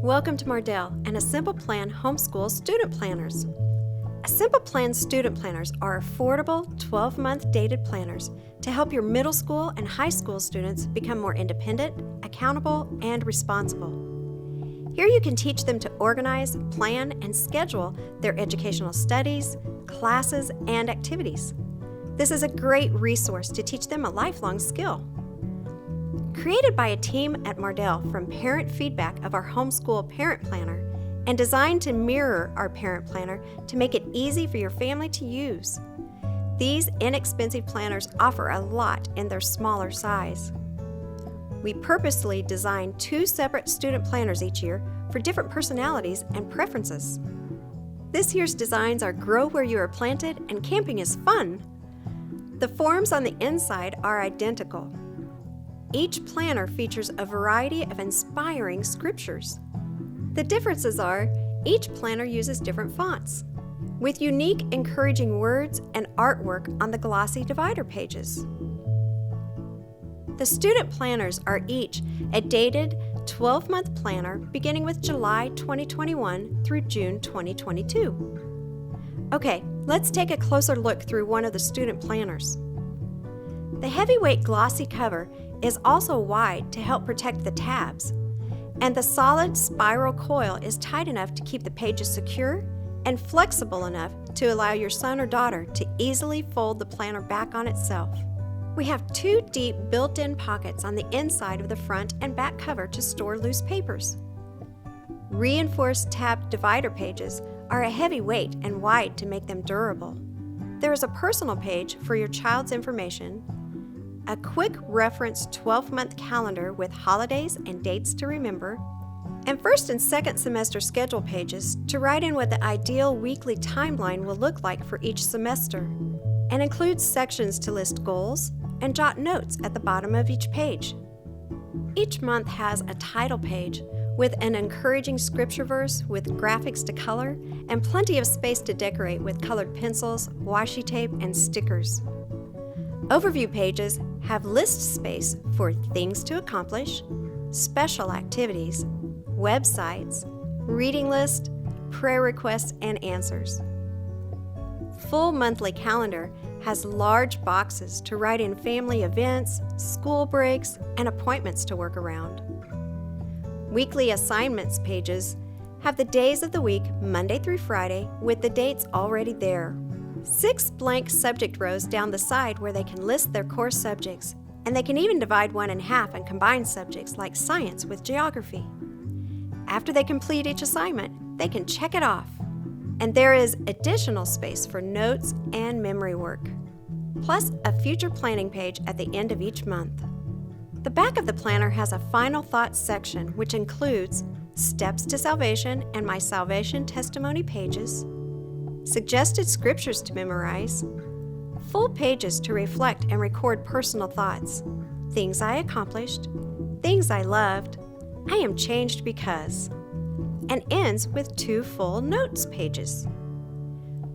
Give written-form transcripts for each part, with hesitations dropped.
Welcome to Mardel and A Simple Plan Homeschool Student Planners. A Simple Plan student planners are affordable 12-month dated planners to help your middle school and high school students become more independent, accountable, and responsible. Here you can teach them to organize, plan, and schedule their educational studies, classes, and activities. This is a great resource to teach them a lifelong skill. Created by a team at Mardel from parent feedback of our homeschool parent planner and designed to mirror our parent planner to make it easy for your family to use. These inexpensive planners offer a lot in their smaller size. We purposely design 2 separate student planners each year for different personalities and preferences. This year's designs are Grow Where You Are Planted and Camping is Fun. The forms on the inside are identical. Each planner features a variety of inspiring scriptures. The differences are each planner uses different fonts, with unique, encouraging words and artwork on the glossy divider pages. The student planners are each a dated 12-month planner beginning with July 2021 through June 2022. Okay, let's take a closer look through one of the student planners. The heavyweight glossy cover is also wide to help protect the tabs, and the solid spiral coil is tight enough to keep the pages secure and flexible enough to allow your son or daughter to easily fold the planner back on itself. We have 2 deep built-in pockets on the inside of the front and back cover to store loose papers. Reinforced tab divider pages are a heavy weight and wide to make them durable. There is a personal page for your child's information, a quick reference 12-month calendar with holidays and dates to remember, and first and second semester schedule pages to write in what the ideal weekly timeline will look like for each semester, and includes sections to list goals and jot notes at the bottom of each page. Each month has a title page with an encouraging scripture verse with graphics to color and plenty of space to decorate with colored pencils, washi tape, and stickers. Overview pages have list space for things to accomplish, special activities, websites, reading list, prayer requests, and answers. Full monthly calendar has large boxes to write in family events, school breaks, and appointments to work around. Weekly assignments pages have the days of the week, Monday through Friday, with the dates already there. 6 blank subject rows down the side where they can list their core subjects, and they can even divide one in half and combine subjects like science with geography. After they complete each assignment, they can check it off, and there is additional space for notes and memory work, plus a future planning page at the end of each month. The back of the planner has a final thoughts section which includes steps to salvation and my salvation testimony pages, suggested scriptures to memorize, full pages to reflect and record personal thoughts, things I accomplished, things I loved, I am changed because, and ends with 2 full notes pages.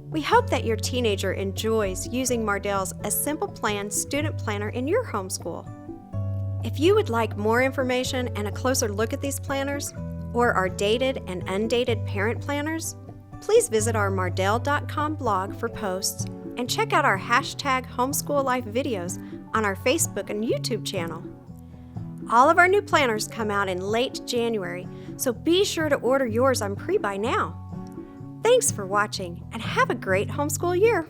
We hope that your teenager enjoys using Mardel's A Simple Plan student planner in your homeschool. If you would like more information and a closer look at these planners, or our dated and undated parent planners, please visit our Mardel.com blog for posts and check out our #HomeschoolLife videos on our Facebook and YouTube channel. All of our new planners come out in late January, so be sure to order yours on pre-buy now. Thanks for watching and have a great homeschool year.